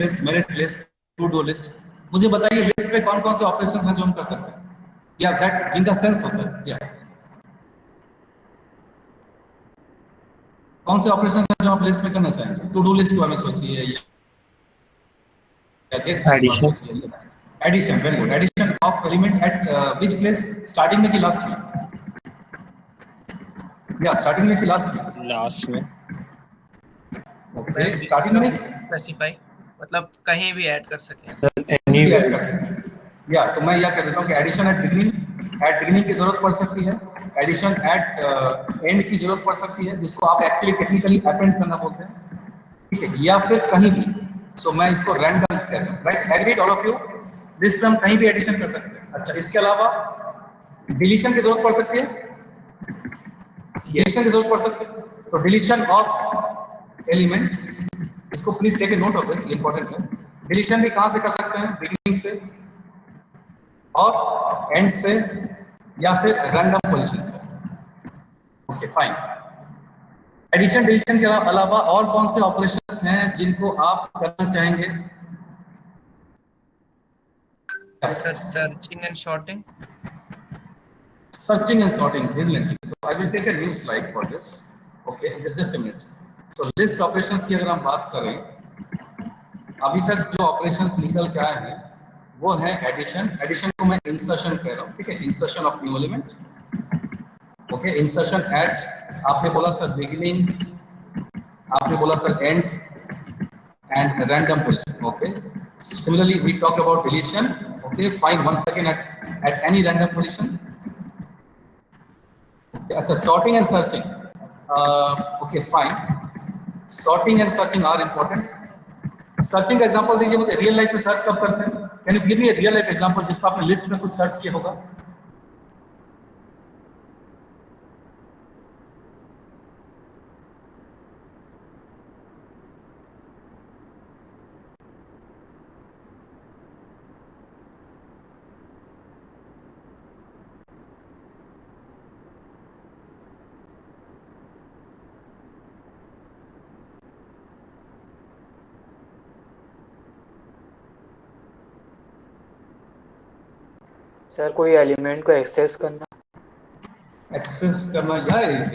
List, merit list, to do list. मुझे बताइए list पे कौन कौन से ऑपरेशंस हैं जो हम कर सकते हैं, या दैट जिनका सेंस होता है, या कौन से ऑपरेशंस हैं जो आप लिस्ट में करना चाहेंगे? टू डू लिस्ट के बारे में सोचिए, या गेस्ट लिस्ट के बारे में सोचिए। Addition, very good. Addition of element at which place, starting में कि लास्ट में? या स्टार्टिंग में कि लास्ट में? लास्ट में। ओके, स्टार्टिंग में नहीं स्पेसिफाई, मतलब कहीं भी ऐड कर सकें। एनीवेयर कर सकते हैं। या तो मैं यह कह देता हूँ कि एडिशन एट बिगिनिंग की जरूरत पड़ सकती है, एडिशन एट एंड की जरूरत पड़ सकती है, जिसको आप एक्चुअली टेक्निकली अपेंड करना बोलते हैं, ठीक है, या फिर कहीं भी। सो मैं इसको रैंडम कहता हूँ, right? Agreed all of you? List में हम कहीं भी एडिशन कर सकते हैं। अच्छा, इसके अलावा डिलीशन की जरूरत पड़ सकती है, डिलीशन की जरूरत पड़ सकती है। तो डिलीशन ऑफ एलिमेंट, इसको please take a note of this, important है। डिलीशन भी कहां से कर सकते हैं? बिगिनिंग से और एंड से, या फिर रैंडम पोजीशन से। Okay, fine. एडिशन डिलीशन के अलावा और कौन से ऑपरेशंस हैं जिनको आप करना चाहेंगे? Sir searching and sorting. Searching and sorting brilliantly. So I will take a new slide for this. Okay, just a minute. So list operations की अगर हम बात करें, अभी तक जो operations निकल के आए हैं वो है एडिशन। एडिशन को मैं इंसर्शन कह रहा हूँ, ठीक है, insertion of new element. Okay, insertion at, आपने बोला सर बिगिनिंग, आपने बोला sir end, and random position. Okay, similarly we talk about deletion. Okay, fine, one second, at any random position. अच्छा, sorting and searching. Okay, fine. Sorting and searching are important. Searching का example दीजिए मुझे। Real life में search कब करते हैं? Can you give me a real life example जिस पर आपने लिस्ट में कुछ सर्च किया होगा? सर कोई एलिमेंट को एक्सेस करना। या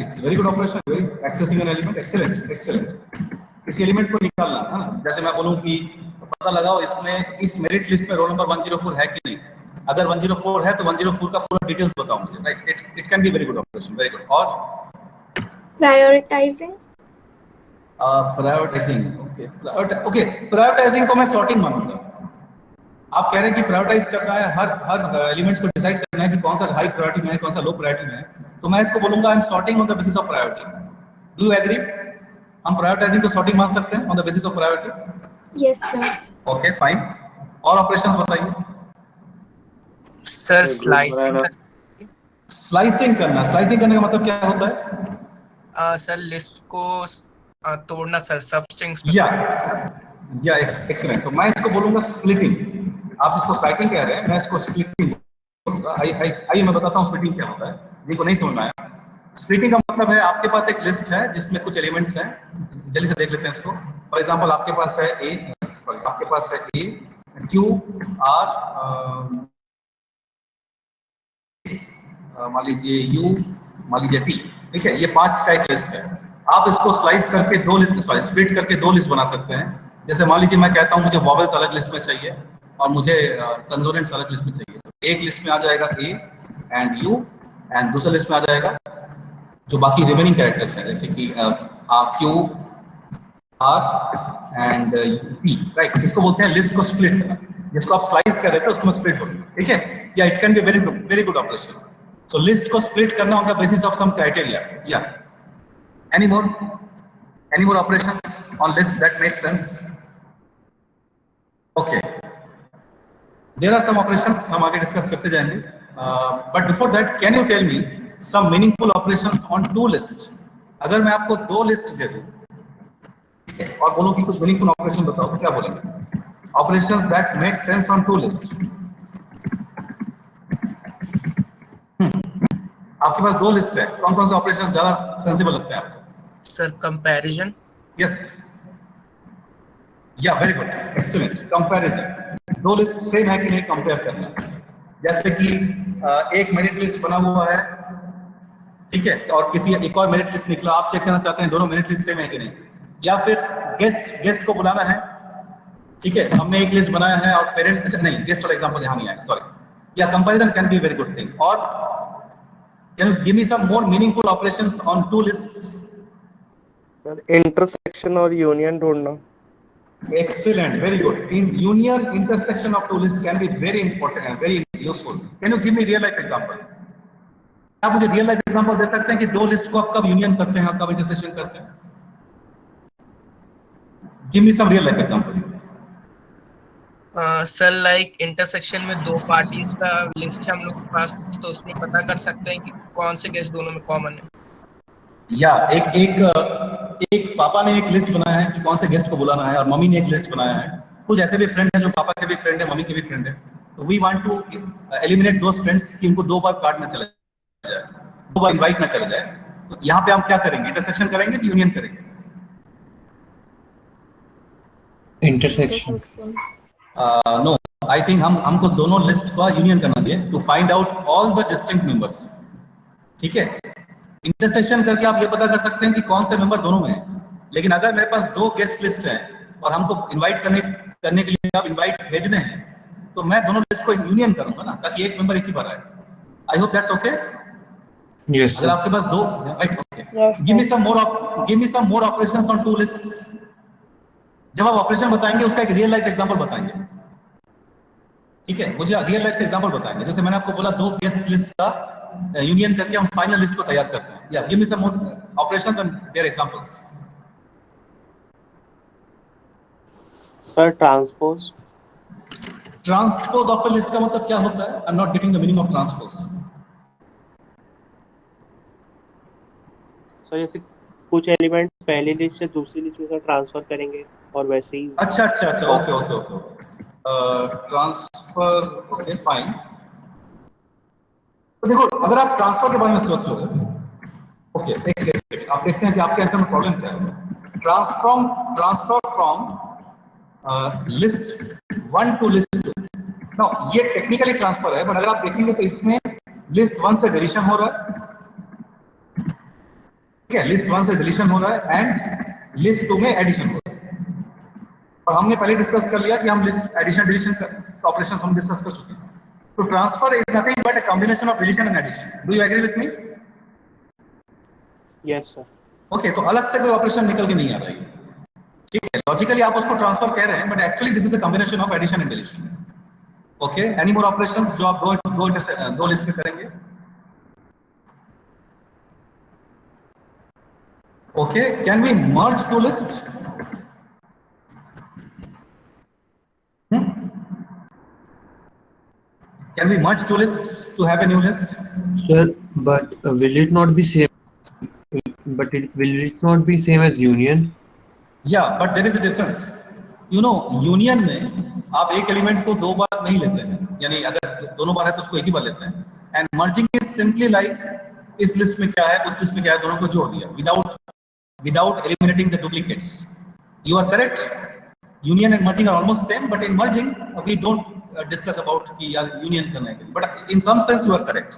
it's very good operation, accessing an element. Excellent, excellent. इस एलिमेंट को निकालना है ना। जैसे मैं बोलूं कि पता लगाओ इसमें, इस मेरिट लिस्ट में रोल नंबर 104 है कि नहीं। अगर 104 है तो 104 का पूरा डिटेल्स बताओ मुझे, right? It can be very good operation, very good. और प्रायोरिटाइजिंग, ओके, प्रायोरिटाइजिंग को मैं सॉर्टिंग मानूंगा। आप कह रहे हैं कि प्रायोरिटाइज करना है, हर एलिमेंट्स को डिसाइड करना है कि कौन सा हाई प्रायोरिटी में है, कौन सा लो प्रायोरिटी में है, तो मैं इसको बोलूंगा I am sorting on the basis of priority. Do you agree? हम प्रायोरिटाइजिंग को सॉर्टिंग मान सकते हैं on the basis of priority? Yes sir. Okay, fine. और ऑपरेशंस बताइए सर। स्लाइसिंग करना। स्लाइसिंग करने का मतलब क्या होता है? सर लिस्ट को तोड़ना सर, सब स्ट्रिंग्स। या एक्सीलेंट। तो मैं इसको बोलूंगा स्प्लिटिंग। आप इसको स्लाइसिंग कह रहे हैं, मैं इसको स्प्लिटिंग बोलूंगा। आइए मैं बताता हूँ स्प्लिटिंग क्या होता है, जिनको नहीं समझ में आया। स्प्लिटिंग का मतलब है आपके पास एक लिस्ट है जिसमें कुछ एलिमेंट्स हैं, जल्दी से देख लेते हैं इसको। फॉर एग्जांपल आपके पास है ए, क्यू, आर, मान लीजिए यू, मान लीजिए टी, ठीक है। ये 5 का एक लिस्ट है। आप इसको स्लाइस करके स्प्लिट करके 2 लिस्ट बना सकते हैं। जैसे मान लीजिए मैं कहता हूं मुझे वॉवेल्स अलग लिस्ट में चाहिए और मुझे कंसोनेंट्स अलग लिस्ट में चाहिए। तो एक लिस्ट में आ जाएगा ए एंड यू, एंड दूसरे लिस्ट में आ जाएगा जो बाकी रिमेनिंग कैरेक्टर्स हैं, जैसे कि Q, R and P, right? इसको बोलते हैं लिस्ट को स्प्लिट करना। जिसको आप स्लाइस कर रहे थे उसको स्प्लिट बोलते हैं, ठीक है। Yeah it can be very good operation. So list को स्प्लिट करना on the basis of some criteria. Yeah any more operations on list that make sense? Okay, there are some operations, हम आगे discuss करते जाएंगे। But before that can you tell me some meaningful operations on 2 list? अगर मैं आपको 2 list दे दूं, ठीक है, और बोलूं कि कुछ मीनिंगफुल ऑपरेशन बताओ, तो क्या बोलेंगे? Operations that make sense on 2 list. आपके पास 2 लिस्ट है, कौन कौन से ऑपरेशंस ज्यादा सेंसिबल लगते हैं आपको? Sir comparison. यस, या वेरी गुड, एक्सीलेंट। कंपैरिजन, दो लिस्ट सेम है कि नहीं कंपेयर करना। जैसे कि एक मेरिट लिस्ट बना हुआ है, ठीक है, और किसी एक और मेरिट लिस्ट निकला, आप चेक करना चाहते हैं दोनों मेरिट लिस्ट सेम है कि नहीं। या फिर गेस्ट को बुलाना है, ठीक है, हमने एक लिस्ट बनाया है और पेरेंट, अच्छा नहीं, गेस्ट वाला एग्जांपल यहाँ नहीं आया, sorry. Yeah comparison can be very good thing. और can you give me some more meaningful operations on two lists? Intersection और यूनियन ढूंढना। Excellent, very good. In union, intersection of two lists can be very important and very useful. Can you give me real life example? आप मुझे real life example दे सकते हैं कि दो list को आप कब यूनियन करते हैं और कब इंटरसेक्शन करते हैं? Give me some real life example. Sir like intersection में दो पार्टीज का लिस्ट है हम लोग के पास, तो उसमें पता कर सकते हैं कि कौन से गेस्ट दोनों में कॉमन है। या एक पापा ने एक लिस्ट बनाया है कि कौन से गेस्ट को बुलाना है, और मम्मी ने एक लिस्ट बनाया है। कुछ ऐसे भी फ्रेंड हैं जो पापा के भी फ्रेंड है, मम्मी के भी फ्रेंड है। तो we want to eliminate those friends कि उनको दो बार कार्ड ना चले जाए, दो बार इनवाइट ना चले जाए। तो यहाँ पे हम क्या करेंगे, इंटरसेक्शन करेंगे कि यूनियन करेंगे? इंटरसेक्शन। नो, आई थिंक हमको दोनों लिस्ट का यूनियन करना चाहिए to find out all the distinct members, ठीक है। इंटरसेक्शन करके आप ये पता कर सकते हैं कि कौन से मेंबर दोनों में है। लेकिन अगर मेरे पास दो गेस्ट लिस्ट हैं और हमको इनवाइट करने के लिए आप इनवाइट्स भेजने हैं, तो मैं दोनों लिस्ट को यूनियन करूंगा ना, ताकि एक मेंबर एक ही बार आए। I hope that's okay. Yes अगर आपके पास दो, right, okay. Give me some more operations on two lists. जब आप ऑपरेशन बताएंगे उसका एक रियल लाइफ एग्जांपल बताएंगे, ठीक है। मुझे रियल लाइफ से एग्जांपल बताएंगे। जैसे मैंने आपको बोला, दो गेस्ट लिस्ट का यूनियन करके हम फाइनल लिस्ट को तैयार करते हैं। या give me some more operations and their examples. Sir transpose. Transpose of a list का मतलब क्या होता है? I am not getting the meaning of transpose. Sir जैसे कुछ एलिमेंट पहली लिस्ट से दूसरी लिस्ट में ट्रांसफर करेंगे और वैसे ही। अच्छा, ओके। Transfer, okay fine. तो देखो, अगर आप ट्रांसफर के बारे में सोचोगे, ओके, एक सेकंड, आप देखते हैं कि आपके आंसर में प्रॉब्लम क्या है। Transfer from list 1 to list 2। Now ये टेक्निकली ट्रांसफर है, बट अगर आप देखेंगे तो इसमें लिस्ट 1 से डिलीशन हो रहा है, ठीक है, लिस्ट 1 से डिलीशन हो रहा है एंड लिस्ट 2 में एडिशन हो रहा है। और हमने पहले डिस्कस कर लिया कि हम लिस्ट एडिशन डिलीशन ऑपरेशंस हम डिस्कस कर चुके हैं। तो transfer is nothing but a combination of deletion and addition. Do you agree with me? Yes sir. Okay, तो अलग से कोई ऑपरेशन निकल के नहीं आ रहा है, ठीक है। लॉजिकली आप उसको ट्रांसफर कह रहे हैं, but actually this is a combination of addition and deletion. Okay, any more operations जो आप दो लिस्ट में करेंगे? Okay, can we merge two list? Can we merge two lists to have a new list? Sir, but will it not be same? Will it not be same as union? Yeah, but there is a difference. You know, union में आप एक element को दो बार नहीं लेते हैं, यानी अगर दोनों बार है तो उसको एक ही बार लेते हैं। And merging is simply like इस लिस्ट में क्या है, उस लिस्ट में क्या है, दोनों को जोड़ दिया without eliminating the duplicates. You are correct. Union and merging are almost same, but in merging we don't discuss about कि यार यूनियन करना है, but in some sense you are correct.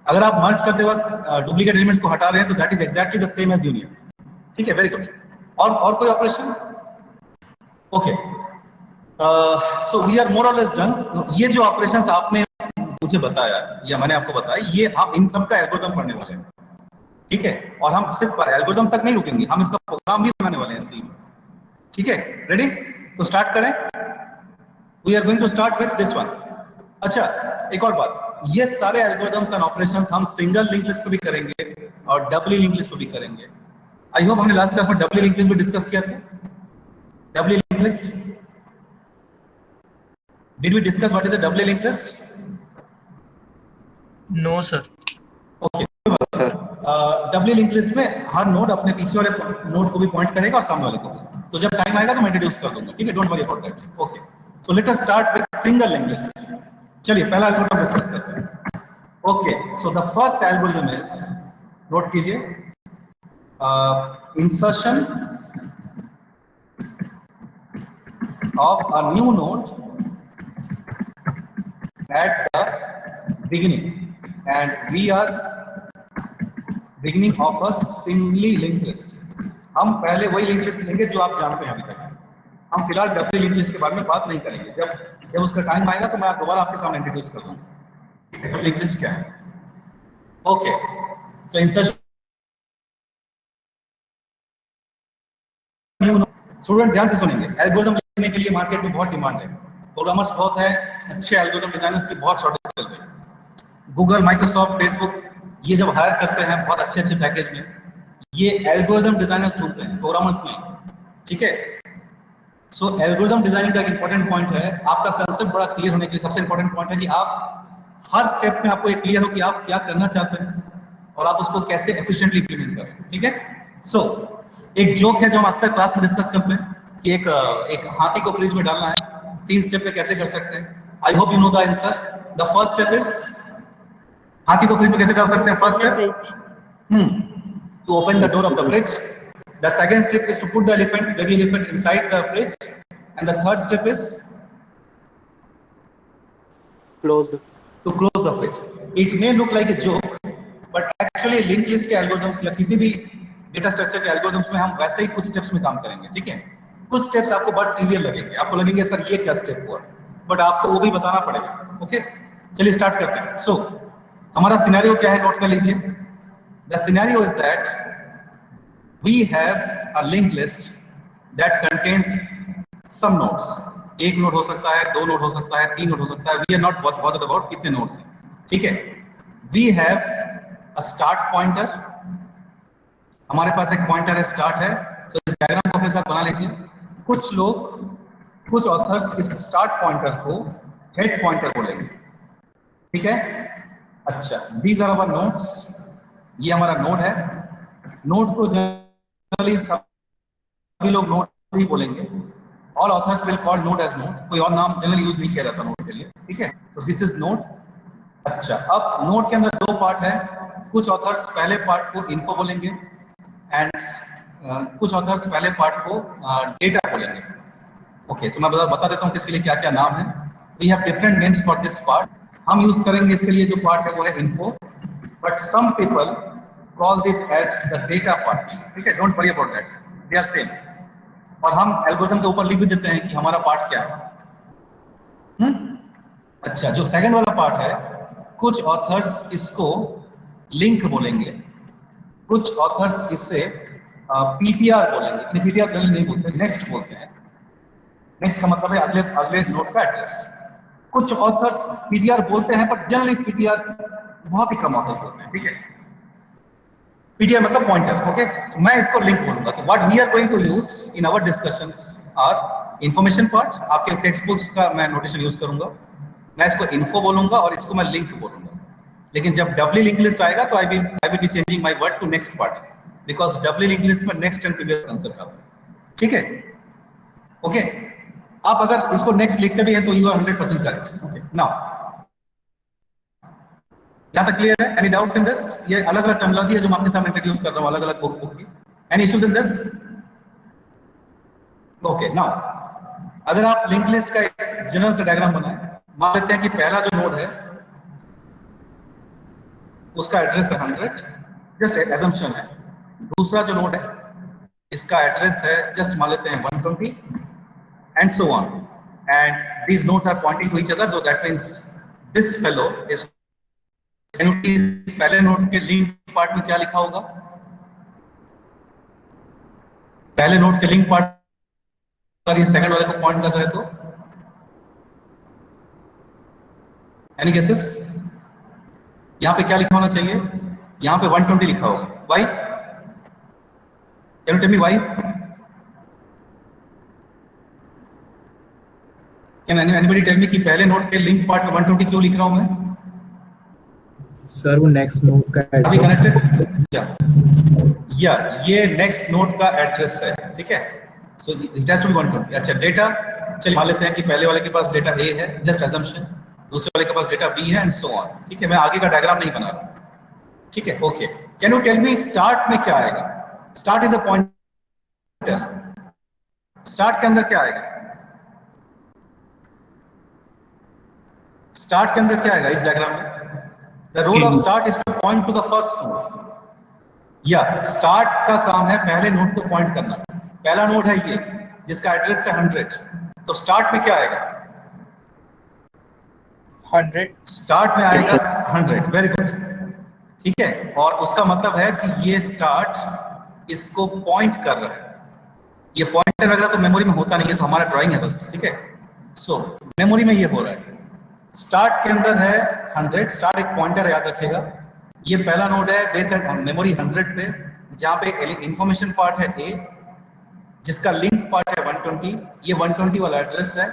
अगर आप मर्ज करते वक्त डुप्लीकेट एलिमेंट्स को हटा रहे हैं तो that is exactly the same as union, ठीक है, वेरी गुड। और कोई operation? Okay, so we are more और लेस डन। ये जो ऑपरेशंस आपने मुझे बताया या मैंने आपको बताया, ये आप इन सब का एल्गोरिथम पढ़ने वाले हैं, ठीक है। और हम सिर्फ एल्गोरिथम तक नहीं रुकेंगे, हम इसका प्रोग्राम भी बनाने वाले हैं सी में, ठीक है। रेडी? तो स्टार्ट करें। We are going to start with this one. अच्छा, एक और बात, ये सारे एल्गोरिथम्स एंड ऑपरेशंस हम सिंगल लिंक लिस्ट पे भी करेंगे और डबली लिंक लिस्ट पे भी करेंगे। आई होप हमने लास्ट क्लास में डबली लिंक लिस्ट भी डिस्कस किया था। Doubly link list, did we discuss what is a doubly link list? No sir. Okay, doubly link list में हर नोड अपने पीछे वाले नोड को भी पॉइंट करेगा और सामने वाले को भी। तो जब टाइम आएगा तो मैं इंट्रोड्यूस कर दूंगा, ठीक है, don't worry about that. Okay, so let us start with single link list. चलिए पहला एल्गोरिथम डिस्कस करते हैं। Okay, so the first algorithm is, note कीजिए, insertion of a new node at the beginning, and we are beginning of a singly linked list. हम पहले वही link list लेंगे जो आप जानते हैं अभी तक। हम फिलहाल डबली लिंक लिस्ट के बारे में बात नहीं करेंगे। जब उसका टाइम आएगा तो मैं दोबारा आपके सामने इंट्रोड्यूस कर दूंगा डबली लिंक लिस्ट क्या है। ओके, सो इंसर्शन स्टूडेंट ध्यान से सुनेंगे। एल्गोरिथम लिखने के लिए मार्केट में बहुत डिमांड है, प्रोग्रामर्स बहुत है, अच्छे एल्गोरिथम डिजाइनर्स की बहुत शॉर्टेज चल रही है। गूगल, माइक्रोसॉफ्ट, फेसबुक ये जब हायर करते हैं बहुत अच्छे अच्छे पैकेज में, ये एल्गोरिथम डिजाइनर्स ढूंढते हैं, प्रोग्रामर्स नहीं। ठीक है, सो एल्गोरिथम डिजाइनिंग का एक इंपॉर्टेंट पॉइंट है, आपका कंसेप्ट बड़ा क्लियर होने के लिए सबसे इंपॉर्टेंट पॉइंट है कि आप हर स्टेप में आपको ये क्लियर हो कि आप क्या करना चाहते हैं और आप उसको कैसे एफिशिएंटली इंप्लीमेंट करें। ठीक है, सो एक जोक है जो हम अक्सर क्लास में डिस्कस करते हैं कि एक हाथी को फ्रिज में डालना है, 3 स्टेप में कैसे कर सकते हैं। I hope you know the answer. The first step is, हाथी को फ्रिज में कैसे डाल सकते हैं? First step to open the door of the fridge. The second step is to put the baby elephant inside the fridge, and the third step is to close the fridge. It may look like a joke, but actually linked list के algorithms या किसी भी data structure के algorithms में हम वैसे ही कुछ steps में काम करेंगे। ठीक है, कुछ steps आपको बहुत trivial लगेंगे, आपको लगेंगे सर ये क्या step हुआ, but आपको वो भी बताना पड़ेगा। ओके, चलिए स्टार्ट करते हैं। So हमारा सिनेरियो क्या है, नोट कर लीजिए। The scenario is that we have a linked list that contains some nodes. एक नोड हो सकता है, 2 नोड हो सकता है, 3 नोड हो सकता है। We are not bothered about कितने नोड्स हैं। ठीक है, we have a start pointer. हमारे पास एक पॉइंटर है, स्टार्ट है। तो इस डायग्राम को अपने साथ बना लीजिए। कुछ लोग, कुछ ऑथर्स इस स्टार्ट पॉइंटर को हेड पॉइंटर बोलेंगे। ठीक है, अच्छा, these are our nodes. ये हमारा नोड है। नोड को जनरली सभी लोग नोड ही बोलेंगे। All authors will call node as node, कोई और नाम जनरली यूज नहीं किया जाता नोड के लिए। ठीक है, तो दिस इज नोड। अच्छा, अब नोड के अंदर 2 पार्ट है। कुछ ऑथर्स पहले पार्ट को इन्फो बोलेंगे एंड कुछ ऑथर्स पहले पार्ट को डेटा बोलेंगे। ओके, सो मैं बता देता हूँ किसके लिए क्या क्या नाम है। We have different names for this part. हम यूज करेंगे इसके लिए जो पार्ट है वो है info, but some people call this as the data part. ठीक है, don't worry about that, they are same. और हम एल्गोरिथम के ऊपर लिख भी देते हैं कि हमारा पार्ट क्या है। अच्छा, जो सेकंड वाला पार्ट है, कुछ ऑथर्स इसको लिंक बोलेंगे, कुछ ऑथर्स इससे पीटीआर बोलेंगे। पीटीआर जनरली नहीं बोलते, नेक्स्ट बोलते हैं। नेक्स्ट का मतलब है अगले नोड का एड्रेस। कुछ ऑथर्स पीटीआर बोलते हैं, बट जनरली पीटीआर बहुत ही कम ऑथर्स बोलते हैं। ठीक है, पीटीआर मतलब पॉइंटर। ओके, तो मैं इसको लिंक बोलूंगा। तो what we are going to use in our discussions are information part. आपके टेक्स्ट बुक्स का मैं नोटेशन यूज करूंगा। मैं इसको इन्फो बोलूंगा और इसको मैं लिंक बोलूंगा। लेकिन जब डबली लिंक लिस्ट आएगा तो I will be changing my word to next part, because doubly link list में नेक्स्ट एंड प्रीवियस कंसेप्ट आता है। ठीक है, ओके, आप अगर इसको नेक्स्ट लिखते भी हैं तो you are 100% correct. Okay, now यहाँ तक क्लियर है? Any doubts in this? ये अलग अलग टर्मिनोलॉजी है जो मैं आपके सामने इंट्रोड्यूस कर रहा हूँ, अलग अलग बुक की। Any issues in this? Okay, now अगर आप लिंक लिस्ट का एक जनरल से डायग्राम बनाएं, मान लेते हैं कि पहला जो नोड है उसका एड्रेस है 100, जस्ट एजम्पशन है। दूसरा जो नोड है इसका एड्रेस है जस्ट मान लेते हैं 120 and so on, and these nodes are pointing to each other. So that means this fellow is, can you please पहले नोड के लिंक पार्ट में क्या लिखा होगा? पहले नोड के लिंक पार्ट पर ये सेकंड वाले को पॉइंट कर रहे तो एनी गेसेस? यहां पे क्या लिखा होना चाहिए? यहां पे 120 लिखा होगा। Why? Can you tell me why? Can anybody tell me कि पहले नोड के लिंक पार्ट में 120 क्यों लिख रहा हूं मैं? सर वो नेक्स्ट नोड का अभी कनेक्टेड या ये नेक्स्ट नोड का एड्रेस है। ठीक है, so it has to be 120। अच्छा, डेटा, चलिए मान लेते हैं कि पहले वाले के पास डेटा ए है, जस्ट अजम्पशन। दूसरे वाले के पास डेटा बी है एंड सो ऑन। ठीक है, मैं आगे का डायग्राम नहीं बना रहा। ठीक है, okay, can you tell me start में क्या आएगा? Start is a pointer. Start के अंदर क्या आएगा? स्टार्ट के अंदर क्या आएगा इस डायग्राम में? The role of start is to point to the first node. या स्टार्ट का काम है पहले नोड को पॉइंट करना। पहला नोड है ये जिसका एड्रेस है 100, तो स्टार्ट में क्या आएगा? 100। स्टार्ट में आएगा 100। वेरी गुड, ठीक है। और उसका मतलब है कि ये स्टार्ट इसको पॉइंट कर रहा है। ये पॉइंटर वगैरह तो मेमोरी में होता नहीं है, तो हमारा ड्राइंग है बस, ठीक है। सो मेमोरी में ये हो रहा है। स्टार्ट के अंदर है 100, स्टार्ट एक पॉइंटर है, याद रखिएगा। ये पहला नोड है बेस एट मेमोरी 100 पे, जहां पे इंफॉर्मेशन पार्ट है A, जिसका लिंक पार्ट है 120। ये 120 वाला एड्रेस है।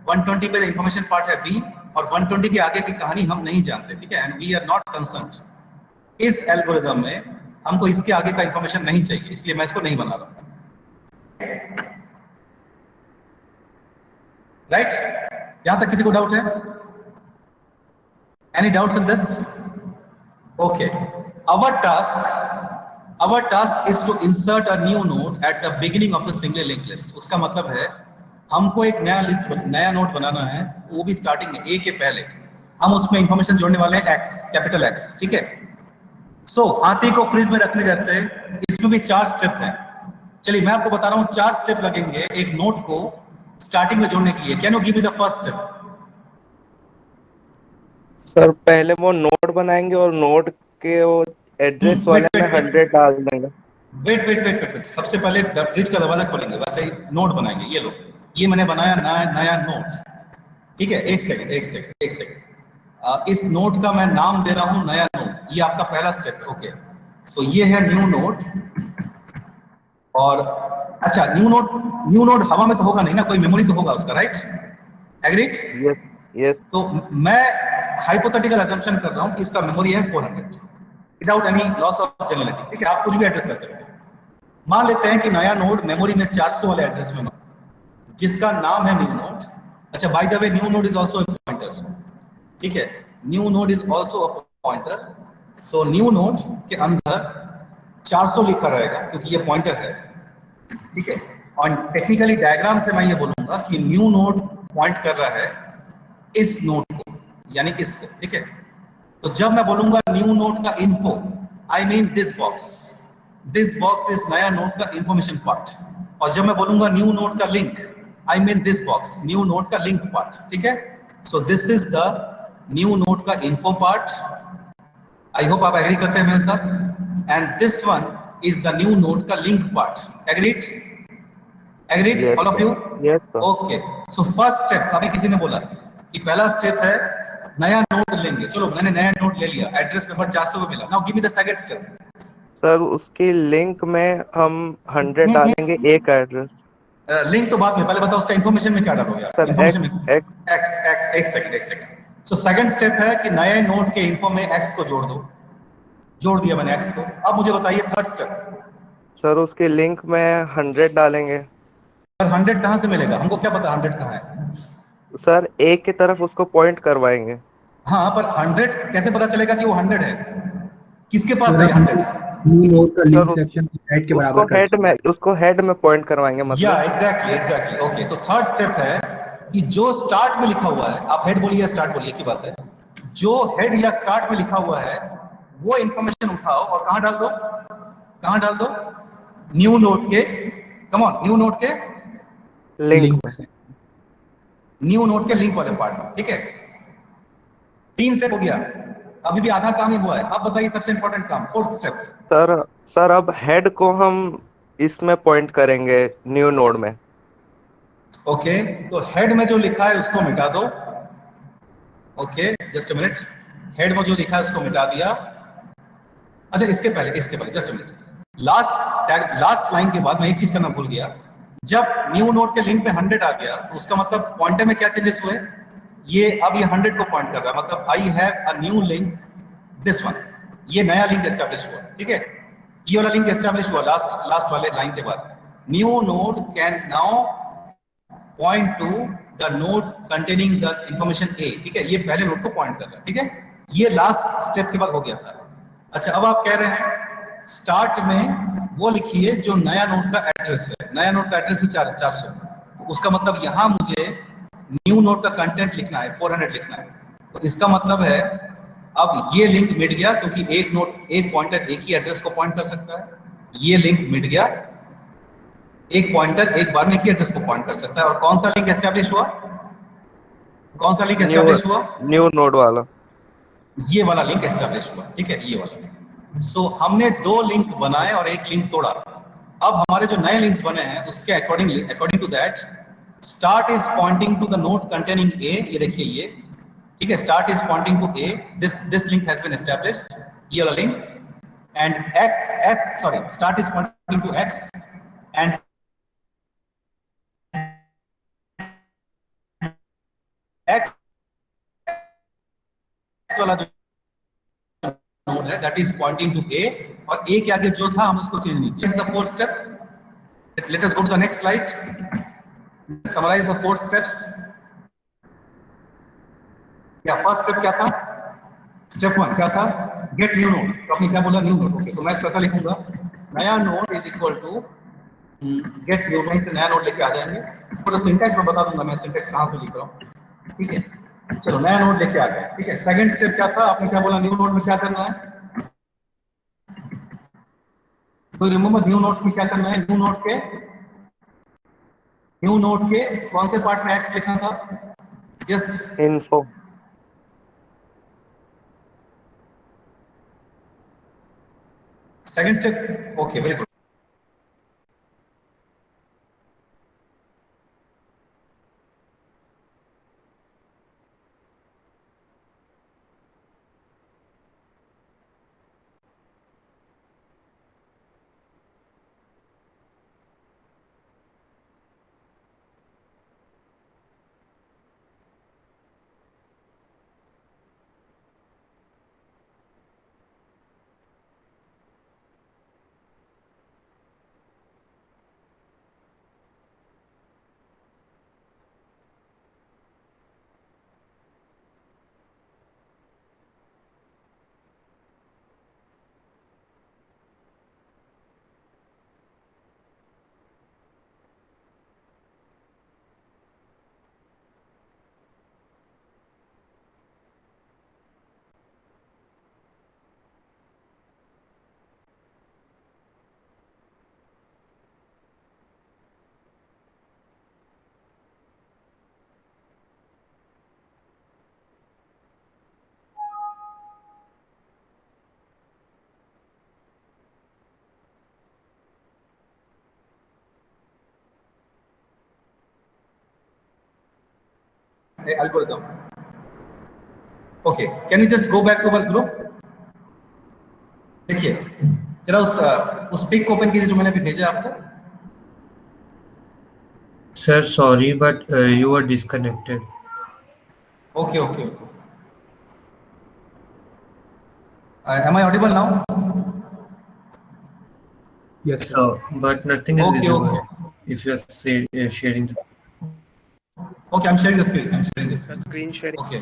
120 पे इंफॉर्मेशन पार्ट है B, और 120 के आगे की कहानी हम नहीं जानते, ठीक है। And we are not concerned. इस एल्गोरिथम में हमको इसके आगे का इंफॉर्मेशन नहीं चाहिए, इसलिए मैं इसको नहीं बना रहा। राइट? यहां तक किसी को डाउट है? Any doubts in this? Okay, our task is to insert a new node at the beginning of the single linked list. उसका मतलब है हमको एक नया नोड बनाना है, वो भी स्टार्टिंग में A के पहले। हम उसमें इंफॉर्मेशन जोड़ने वाले हैं X, कैपिटल X, ठीक है। सो हाथी को फ्रिज में रखने जैसे इसमें भी 4 स्टेप हैं। चलिए मैं आपको बता रहा हूँ 4 स्टेप लगेंगे एक नोड को स्टार्टिंग में जोड़ने के लिए। Can you give me the first step? Sir पहले वो नोड बनाएंगे और नोड के वो एड्रेस वाले में 100 डाल देंगे। वेट। सबसे पहले फ्रिज का दरवाजा खोलेंगे, वैसे ही नोड बनाएंगे। ये लो, ये मैंने बनाया नया नोड, ठीक है। एक सेकंड। इस नोड का मैं नाम दे रहा हूं नया नोड। ये आपका पहला स्टेप, ओके। सो ये है न्यू नोड। और अच्छा, न्यू नोड हवा में तो होगा नहीं ना, कोई मेमोरी तो होगा उसका, राइट? एग्रीड? यस। तो मैं हाइपोथेटिकल अजम्पशन कर रहा हूं कि इसका मेमोरी है 400 without any loss of generality, ठीक है। आप कुछ भी एड्रेस कर सकते हैं। मान लेते हैं कि नया नोड मेमोरी में 400 वाले एड्रेस में जिसका नाम है न्यू नोड। अच्छा, by the way new node is also a pointer, ठीक है। New node is also a pointer. So new node के अंदर 400 लिखा रहेगा क्योंकि ये पॉइंटर है, ठीक है। और टेक्निकली डायग्राम से मैं ये बोलूंगा कि न्यू नोड पॉइंट कर रहा है इस नोड को, यानी इसको, ठीक है। तो जब मैं बोलूंगा न्यू नोड का info, I mean this box is नया नोड का इंफॉर्मेशन पार्ट। और जब मैं बोलूंगा न्यू नोड का link, I mean this box, new node का लिंक पार्ट, ठीक है। So this is the new node का इन्फो पार्ट। आई होप आप एग्री करते हैं मेरे साथ। And this one is the new node का link part. Agreed all of you? Yes sir. Okay, so first step अभी किसी ने बोला कि पहला स्टेप है नया नोड लेंगे। चलो मैंने नया नोड ले लिया, एड्रेस नंबर 400 पे मिला। Now give me the second step. Sir उसकी लिंक में हम 100 डालेंगे एक एड्रेस। लिंक तो बाद में, पहले बताओ उसका इंफॉर्मेशन में क्या डालोगे आप? सर इंफॉर्मेशन में X। एक सेकंड। सो सेकंड स्टेप है कि नए नोड के इन्फो में X को जोड़ दो। जोड़ दिया मैंने X को। अब मुझे बताइए थर्ड स्टेप। सर उसके लिंक में 100 डालेंगे। सर 100 कहाँ से मिलेगा? हमको क्या पता 100 कहाँ है? सर एक की तरफ उसको पॉइंट करवाएंगे। हाँ, पर 100 कैसे पता चलेगा कि वो 100 है? किसके पास है 100? न्यू नोड का लिंक सेक्शन हेड के बराबर उसको हेड में पॉइंट करवाएंगे मतलब। या एग्जैक्टली। ओके, तो थर्ड स्टेप है कि जो स्टार्ट में लिखा हुआ है, आप हेड बोलिए या स्टार्ट बोलिए, की बात है, जो हेड या स्टार्ट में लिखा हुआ है वो इंफॉर्मेशन उठाओ और कहां डाल दो? न्यू नोड के, कम ऑन, न्यू नोड के लिंक में। न्यू नोड के लिंक वाले पार्ट में, ठीक है। 3 स्टेप हो गया, अभी भी आधा काम ही हुआ है। अब बताइए सबसे इंपॉर्टेंट काम, फोर्थ स्टेप। सर अब हेड को हम इसमें पॉइंट करेंगे न्यू नोड में। ओके, तो हेड में जो लिखा है उसको मिटा दो। Okay, just a minute. Head में जो लिखा है उसको मिटा दिया। अच्छा, इसके पहले just a minute. Last line के बाद मैं एक चीज करना भूल गया। जब न्यू नोड के लिंक पे 100 आ गया तो उसका मतलब पॉइंटर में क्या चेंजेस हुए? ये अब ये 100 को पॉइंट कर रहा है, मतलब I have a new link, this one. ये नया लिंक एस्टैब्लिश हुआ, ठीक है। ये वाला लिंक एस्टैब्लिश हुआ लास्ट वाले लाइन के बाद। New node can now point to the node containing the information A, ठीक है। ये पहले नोड को पॉइंट कर रहा है, ठीक है। ये लास्ट स्टेप के बाद हो गया था। अच्छा, अब आप कह रहे हैं स्टार्ट में वो लिखिए जो नया नोड का एड्रेस है। नया नोड का एड्रेस है 400। उसका मतलब यहां मुझे न्यू नोड का कंटेंट लिखना है, 400 लिखना है। तो इसका मतलब है अब ये लिंक मिट गया, क्योंकि एक नोड एक पॉइंटर एक ही एड्रेस को पॉइंट कर सकता है। ये लिंक मिट गया, एक पॉइंटर एक बार में एक ही एड्रेस को पॉइंट कर सकता है। और कौन सा लिंक एस्टैब्लिश हुआ, कौन सा लिंक एस्टैब्लिश हुआ? न्यू नोड वाला, ये वाला लिंक एस्टैब्लिश हुआ, ठीक है, ये वाला। सो हमने दो लिंक बनाए और एक लिंक तोड़ा। अब हमारे जो नए लिंक्स बने हैं उसके according to that start is pointing to the node containing A, ये देखिए ये, ठीक है, start is pointing to A, this link has been established, ये वाला link. And start is pointing to X and X वाला जो नोड है that is pointing to A, और ए के आगे जो था हम उसको चेंज नहीं किया। The fourth step, let us go to the next slide, summarise the 4 steps. क्या फर्स्ट स्टेप क्या था? स्टेप 1 क्या था? Get new node. तो आपने क्या बोला? New node. ओके, तो मैं इसको ऐसा लिखूंगा, नया node is equal to get new node से नया नोड लेके आ जाएंगे। तो सिंटैक्स मैं बता दूंगा, मैं सिंटैक्स कहां से लिख रहा हूं, ठीक है। चलो नया नोड लेके आ गए, ठीक है। सेकंड स्टेप क्या था? आपने क्या बोला? न्यू नोड में क्या करना है? तो रिमूव न्यू नोड में क्या करना है? न्यू नोड के कौन से पार्ट में एक्स लिखना था? Yes, info. Second step, okay, very good. algorithm. Okay, can you just go back to our group? देखिए जरा उस पिक को ओपन कीजिए जो मैंने अभी भेजा आपको। Sir, sorry, but you are disconnected. Okay. Am I audible now? Yes, sir. So, but nothing is Okay. visible if you are sharing this. Okay, I'm sharing the screen. Screen sharing. Okay.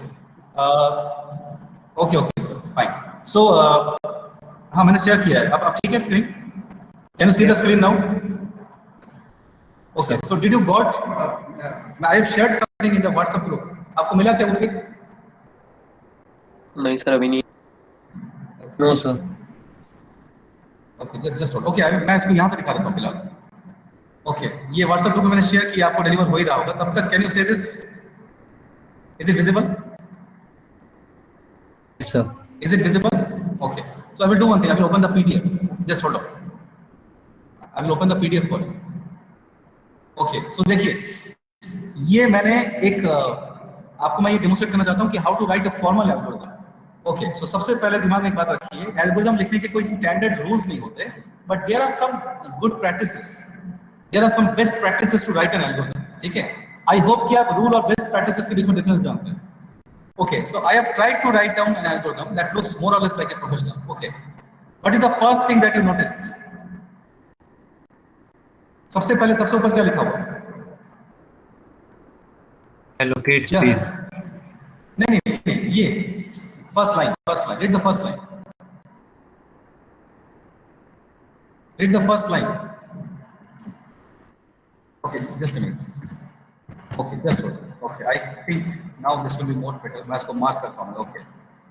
Okay, sir. Fine. So, हाँ मैंने share किया है। अब ठीक है screen? Can you see the screen now? Okay. So, did you got? I have shared something in the WhatsApp group. आपको मिला क्या वो पिक? नहीं सर, अभी नहीं। No, sir. Okay, just hold. Okay, मैं इसको यहाँ से दिखा देता हूँ फिलहाल। Okay, ये WhatsApp ग्रुप में मैंने शेयर किया, आपको डिलीवर हो ही रहा होगा। तब तक can you say this? Is it visible? Yes, sir. Is it visible? Okay. So I will do one thing. I will open the PDF. Just hold on. I will open the PDF for you. Okay. So देखिए, ये मैंने एक आपको मैं ये demonstrate करना चाहता हूँ कि how to write a formal algorithm. Okay, so सबसे पहले दिमाग में एक बात रखिए, एल्गोरिथम लिखने के कोई स्टैंडर्ड रूल्स नहीं होते, but there are some good practices, there are some best practices to write an algorithm. ठीक है, आई होप कि आप रूल और बेस्ट प्रैक्टिसेस के बीच में डिफरेंस जानते हैं। Okay, so I have tried to write down an algorithm that looks more or less like a professional. Okay, what is the first thing that you notice? सबसे पहले सबसे ऊपर क्या लिखा हुआ? Allocate space. नहीं, ये first line. Read the first line. Read the first line. Okay, just a minute. Okay, just hold. Okay, I think now this will be more better. मैं इसको मार्क करता हूँ. Okay.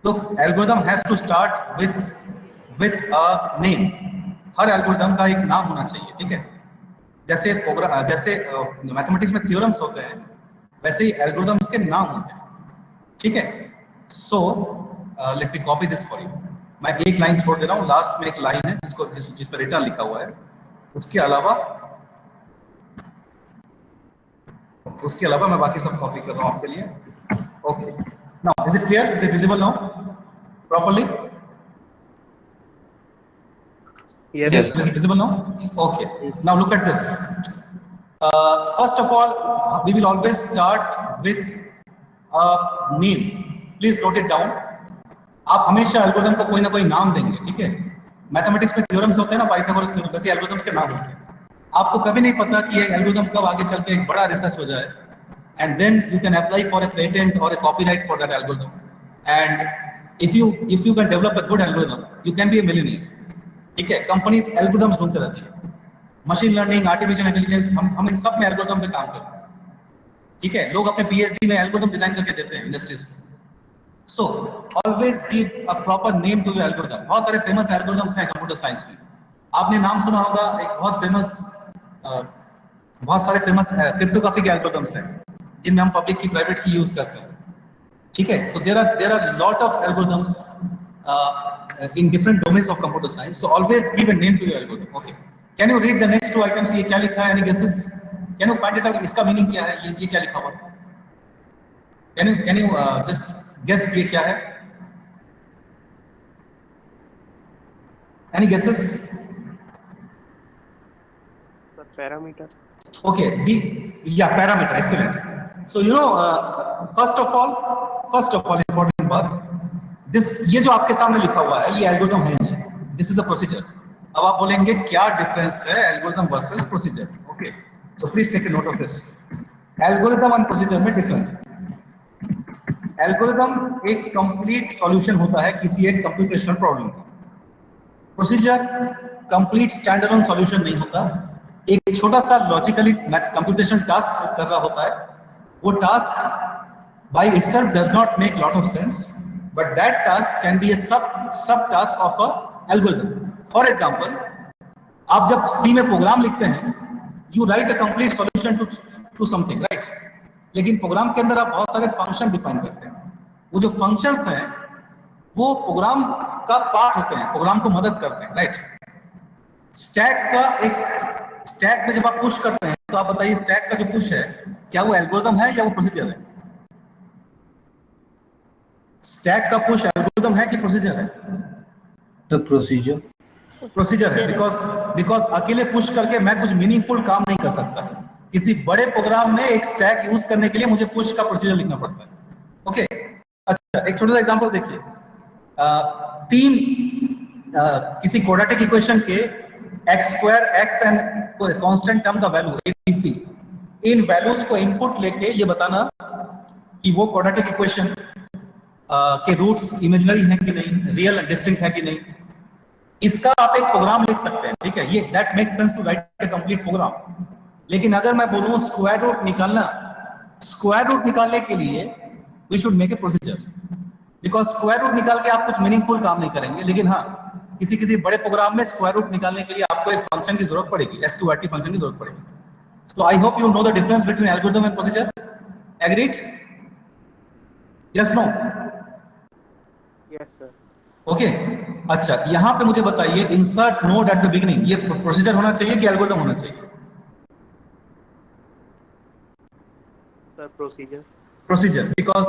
Look, algorithm has to start with a name. Her algorithm का एक नाम होना चाहिए, ठीक है? जैसे मैथमेटिक्स में थ्योरम्स होते हैं, वैसे ही एल्गोरिथम्स के नाम होते हैं, ठीक है? So let me copy this for you. मैं एक लाइन छोड़ दे रहा हूँ, लास्ट में एक लाइन है जिस पर रिटर्न लिखा हुआ है. उसके अलावा मैं बाकी सब कॉपी कर रहा हूँ आपके लिए. Okay, now is it clear? Is it visible now properly? Yes. Is it visible now? Okay. Yes. Now look at this. First of all, we will always start with a name. Please note it down. आप हमेशा algorithm को कोई ना कोई नाम देंगे, ठीक है? मैथमेटिक्स में थ्योरम्स होते हैं ना, पाइथागोरस थ्योरम, वैसे एल्गोरिथम्स के नाम होते हैं. आपको कभी नहीं पता कि ये एल्गोरिथम कब आगे चल के एक बड़ा रिसर्च हो जाए, and then you can apply for a patent or a copyright for that algorithm. And if you can develop a good algorithm, you can be a millionaire. ठीक है? कंपनीज एल्गोरिथम्स ढूंढते रहती है. मशीन लर्निंग, आर्टिफिशियल इंटेलिजेंस, हम इन सब में algorithm पे काम करते हैं, ठीक है? लोग अपने पीएचडी में एल्गोरिथम डिजाइन करके देते हैं इंडस्ट्रीज को. So always give a proper name to your algorithm. बहुत सारे फेमस एल्गोरिथम्स हैं कंप्यूटर साइंस में. आपने नाम सुना होगा, एक बहुत सारे फेमस क्रिप्टोग्राफी के एल्गोरिथम्स हैं जिनमें हम पब्लिक की प्राइवेट की यूज करते हैं, ठीक है? So there are lot of algorithms in different domains of computer science. So always give a name to your algorithm. Okay. Can you read the next two items? ये क्या लिखा है? Any guesses? Can you find it out? इसका meaning क्या है? ये क्या लिखा हुआ? Can you just guess ये क्या है? Any guesses? Parameter. Okay. Parameter. Excellent. So you know, first of all, important बात. ये जो आपके सामने लिखा हुआ है, ये एल्गोरिथम है नहीं. This is a procedure. अब आप बोलेंगे क्या डिफरेंस है algorithm versus procedure? Okay, so please take a note of this. Algorithm और प्रोसीजर में डिफरेंस है. एल्गोरिथम एक कंप्लीट सॉल्यूशन होता है किसी एक कंप्यूटेशनल प्रॉब्लम का. Procedure complete stand alone solution नहीं होता. एक छोटा सा लॉजिकली कंप्यूटेशनल टास्क कर रहा होता है. वो task by itself does not make lot of sense, but that task can be a sub task of a algorithm. For example, आप जब C में प्रोग्राम लिखते हैं, you write a complete solution to something, right? लेकिन programme के अंदर आप बहुत सारे फंक्शन डिफाइन करते हैं. वो जो फंक्शंस हैं वो प्रोग्राम का पार्ट होते हैं, प्रोग्राम को मदद करते हैं, राइट? स्टैक में जब आप पुश करते हैं तो आप बताइए स्टैक का जो पुश है क्या वो एल्गोरिथम है या वो प्रोसीजर है? स्टैक का पुश एल्गोरिथम है कि प्रोसीजर है? The procedure. प्रोसीजर है, बिकॉज अकेले पुश करके मैं कुछ मीनिंगफुल काम नहीं कर सकता. किसी बड़े प्रोग्राम में एक स्टैक यूज करने के लिए मुझे पुश का प्रोसीजर लिखना पड़ता है. ओके, अच्छा एक छोटा सा एग्जांपल देखिए. किसी क्वाड्रेटिक इक्वेशन के x² x and constant term the value abc, in values को इनपुट लेके ये बताना कि वो क्वाड्रेटिक इक्वेशन के रूट्स इमेजिनरी हैं कि नहीं, रियल डिस्टिंक्ट है कि नहीं. इसका आप एक प्रोग्राम लिख सकते हैं, ठीक है? ये that makes sense to write a complete program. लेकिन अगर मैं बोलूं स्क्वायर रूट निकालने के लिए we should make a procedure, because square root निकाल के आप कुछ मीनिंगफुल काम नहीं करेंगे. लेकिन हाँ, किसी बड़े प्रोग्राम में स्क्वायर रूट निकालने के लिए आपको एक फंक्शन की जरूरत पड़ेगी, sqrt फंक्शन की जरूरत पड़ेगी. So I hope you know the difference between algorithm and procedure. Agreed? Yes, no? Yes, sir. Okay, अच्छा यहाँ पे मुझे बताइए insert node at the beginning, ये प्रोसीजर होना चाहिए कि एल्गोरिथम होना चाहिए? Sir, procedure. Procedure, because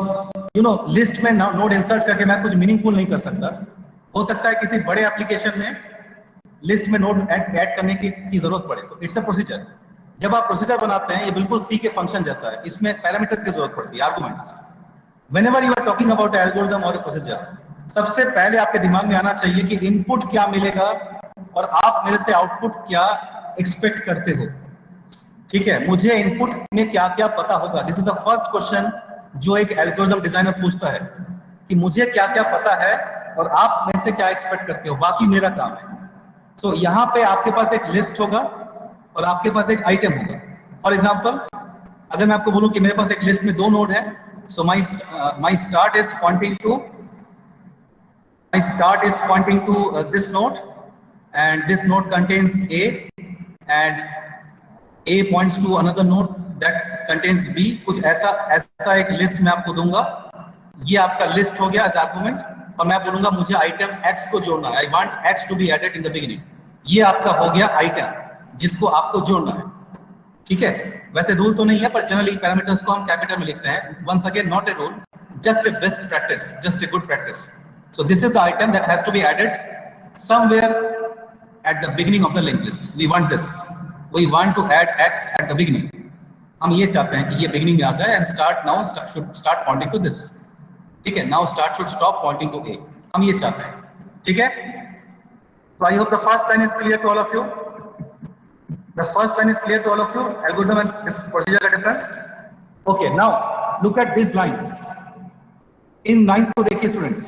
you know list में नोड इंसर्ट करके मैं कुछ मीनिंगफुल नहीं कर सकता. हो सकता है किसी बड़े एप्लीकेशन में लिस्ट में नोड ऐड करने की जरूरत पड़े, तो इट्स अ प्रोसीजर. जब आप प्रोसीजर बनाते हैं ये बिल्कुल सी के फंक्शन जैसा है, इसमें पैरामीटर्स की जरूरत पड़ती है, arguments. Whenever you are talking about algorithm और प्रोसीजर, सबसे पहले आपके दिमाग में आना चाहिए कि इनपुट क्या मिलेगा और आप मेरे से आउटपुट क्या एक्सपेक्ट करते हो. ठीक है, मुझे इनपुट में क्या क्या पता होगा. This is the first question जो एक एल्गोरिथम डिजाइनर पूछता है कि मुझे क्या क्या पता है और आप मेरे से क्या एक्सपेक्ट करते हो, बाकी मेरा काम है. सो यहाँ पे आपके पास एक लिस्ट होगा और आपके पास एक आइटम होगा. फॉर एग्जाम्पल अगर मैं आपको बोलूं कि मेरे पास एक लिस्ट में 2 नोड है, so my start is pointing to this node and this node contains A and A points to another node that contains B. कुछ ऐसा एक लिस्ट मैं आपको दूंगा, ये आपका लिस्ट हो गया एज आर्गुमेंट, और मैं बोलूंगा मुझे आइटम X को जोड़ना है, I want X to be added in the beginning. ये आपका हो गया आइटम जिसको आपको जोड़ना है, ठीक है। वैसे रूल तो नहीं है, पर जनरली पैरामीटर्स को हम कैपिटल में लिखते हैं। Once again not a rule, just a best practice, just a good practice. So this is the item that has to be added somewhere at the beginning of the linked list. We want this. We want to add X at the beginning. हम ये चाहते हैं कि ये beginning में आ जाए and start now should start pointing to this. ठीक है? Now start should stop pointing to A. हम ये चाहते हैं. ठीक है? So I hope the first line is clear to all of you. The first line is clear to all of you. Algorithm and procedure का difference. Okay. Now look at these lines. In lines को देखिए students.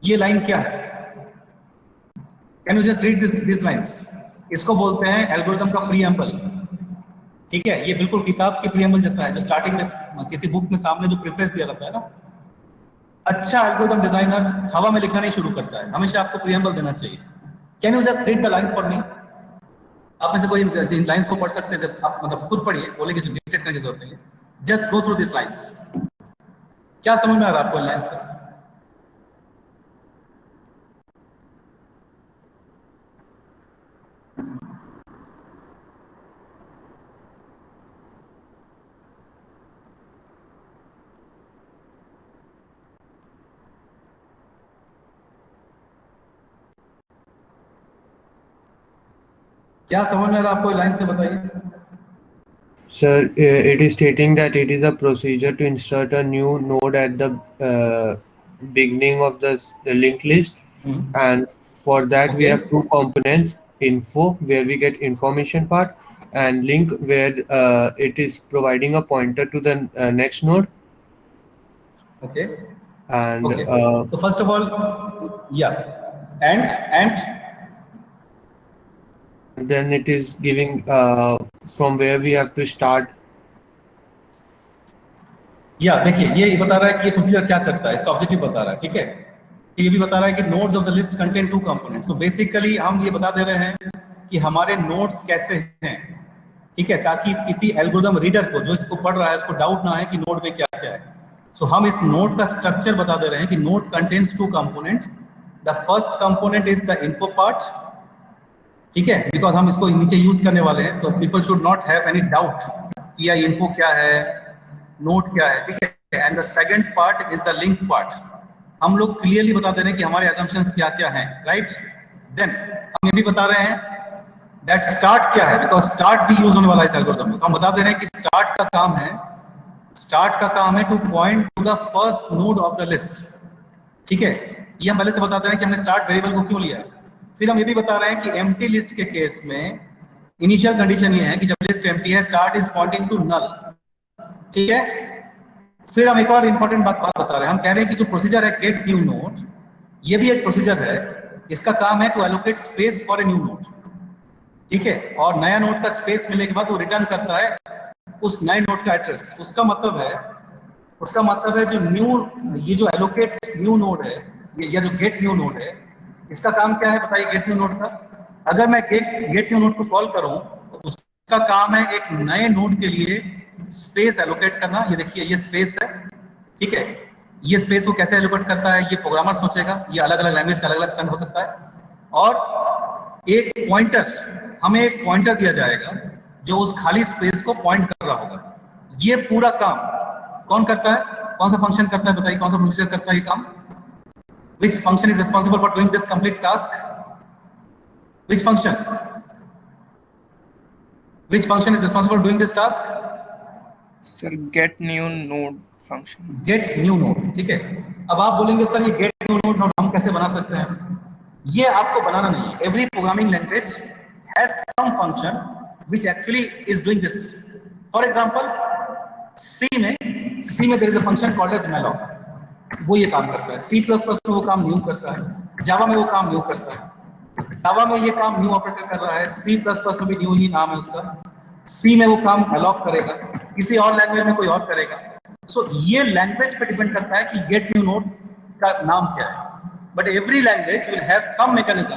ये line क्या है? Can you just read these lines? इसको बोलते हैं algorithm का प्रीएम्बल, ठीक है। ये बिल्कुल किताब की प्रीएम्बल जैसा है, जो स्टार्टिंग में किसी बुक में सामने जो प्रीफेस दिया रहता है ना। अच्छा एल्गोरिथम डिजाइनर हवा में लिखना नहीं शुरू करता है, हमेशा आपको प्रीएम्बल देना चाहिए। Can you just read the line for me? आप में से कोई इन लाइंस को पढ़ सकते हैं, जब आप मतलब खुद पढ़िए, बोलेंगे जो डिक्टेट करने की जरूरत नहीं है। Just go through this lines. क्या समझ में आ रहा है आपको लाइन से? क्या समझ में आ रहा है आपको लाइन से, बताइए। Sir, it is stating that it is a procedure to insert a new node at the beginning of the linked list, and for that we have 2 components: info, where we get information part, and link, where it is providing a pointer to the next node. Okay. And okay. So first of all, yeah, and then it is giving from where we have to start. देखिए ये बता रहा है कि ये procedure क्या करता है, इसका ऑब्जेक्टिव बता रहा है, ठीक है। ये भी बता रहा है कि nodes of the list contain 2 components. So basically हम ये बता दे रहे हैं कि हमारे नोड्स कैसे हैं, ठीक है, ताकि किसी एल्गोरिथम रीडर को जो इसको पढ़ रहा है उसको डाउट ना है कि नोड में क्या क्या है। सो हम इस नोड का स्ट्रक्चर बता दे रहे हैं कि node contains 2 component. The first component is the info part, ठीक है, बिकॉज हम इसको नीचे यूज करने वाले हैं। So people should not have any doubt कि ये इन्फो क्या है, नोड क्या है, ठीक है। And the second part is the link part. हम लोग क्लियरली बता दे रहे हैं कि हमारे असम्पशंस क्या क्या हैं, राइट। देन हम ये भी बता रहे हैं दैट स्टार्ट क्या है, बिकॉज स्टार्ट भी यूज होने वाला है इस एल्गोरिथम में। तो हम बता दे रहे हैं कि स्टार्ट का काम है to point to the first node of the list, ठीक है। ये हम पहले से बता दे रहे हैं कि हमने स्टार्ट वेरिएबल को क्यों लिया है। फिर हम ये भी बता रहे हैं कि एम्प्टी लिस्ट के केस में इनिशियल कंडीशन ये है कि जब लिस्ट एम्प्टी है, start is pointing to null, ठीक है। फिर हम एक और इंपॉर्टेंट बात बता रहे हैं, हम कह रहे हैं कि जो प्रोसीजर है गेट न्यू नोड, ये भी एक प्रोसीजर है। इसका काम है to allocate space for a new node, ठीक है। और नया नोड का स्पेस मिलने के बाद वो रिटर्न करता है उस नए नोड का एड्रेस। उसका मतलब है जो ये जो एलोकेट न्यू नोड है, या जो गेट न्यू नोड है, इसका काम क्या है बताइए। गेट न्यू नोड का, अगर मैं गेट न्यू नोड को कॉल करूं तो उसका काम है एक नए नोड के लिए स्पेस एलोकेट करना। ये देखिए ये स्पेस है, ठीक है। ये स्पेस को कैसे एलोकेट करता है ये प्रोग्रामर सोचेगा, ये अलग अलग लैंग्वेज का अलग अलग सेंड हो सकता है। और एक हमें एक पॉइंटर दिया जाएगा जो उस खाली स्पेस को पॉइंट कर रहा होगा। ये पूरा काम कौन करता है, कौन सा फंक्शन करता है बताइए, कौन सा प्रोसीजर करता है ये काम। Which function is responsible for doing this complete task? Which function is responsible for doing this task? Sir, get new node function. Get new node, ठीक है। अब आप बोलेंगे सर ये get new node हम कैसे बना सकते हैं? ये आपको बनाना नहीं है। Every programming language has some function which actually is doing this. For example, C में there is a function called as malloc. वो ये काम करता है। C++ में वो काम न्यू करता है, जावा में वो काम न्यू करता है। जावा में ये काम न्यू ऑपरेटर कर रहा है, C++ में भी न्यू ही नाम है उसका। सी में वो काम अलॉक करेगा, किसी और लैंग्वेज में कोई और करेगा। सो ये लैंग्वेज पे डिपेंड करता है कि गेट न्यू नोड का नाम क्या है, but every language will have some mechanism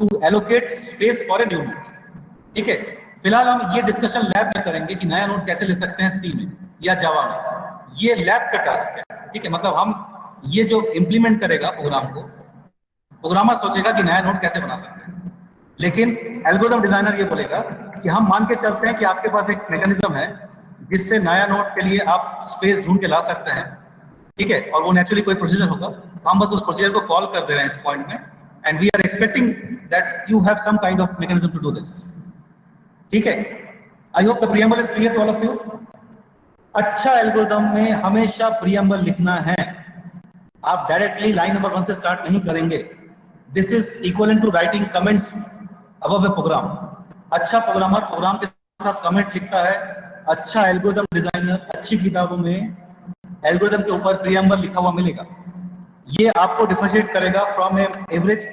to allocate space for a new node. ठीक है, फिलहाल हम ये डिस्कशन लैब में करेंगे कि नया नोड कैसे ले सकते हैं सी में या जावा में। ये लैब का टास्क है। ठीक है, मतलब हम ये जो इंप्लीमेंट करेगा प्रोग्राम को, प्रोग्रामर सोचेगा कि नया नोड कैसे बना सकते हैं, लेकिन एल्गोरिथम डिजाइनर ये बोलेगा कि हम मान के चलते हैं कि आपके पास एक मैकेनिज्म है जिससे नया नोड के लिए आप स्पेस ढूंढ के ला सकते हैं। ठीक है, और वो नेचुरली कोई प्रोसीजर होगा, हम बस उस प्रोसीजर को कॉल कर दे रहे हैं इस पॉइंट में, and we are expecting that you have some kind of mechanism to do this. ठीक है, I hope the preamble is clear to all of you. अच्छा एल्गोरिथम में हमेशा प्रीएम्बल लिखना है, आप डायरेक्टली लाइन नंबर 1 से स्टार्ट नहीं करेंगे। This is equivalent to writing comments above a program. अच्छा प्रोग्रामर प्रोग्राम के साथ कमेंट लिखता है, अच्छा एल्गोरिथम डिजाइनर अच्छी किताबों में एल्गोरिथम के ऊपर प्रीएम्बल लिखा हुआ मिलेगा। ये आपको डिफरेंशिएट करेगा from average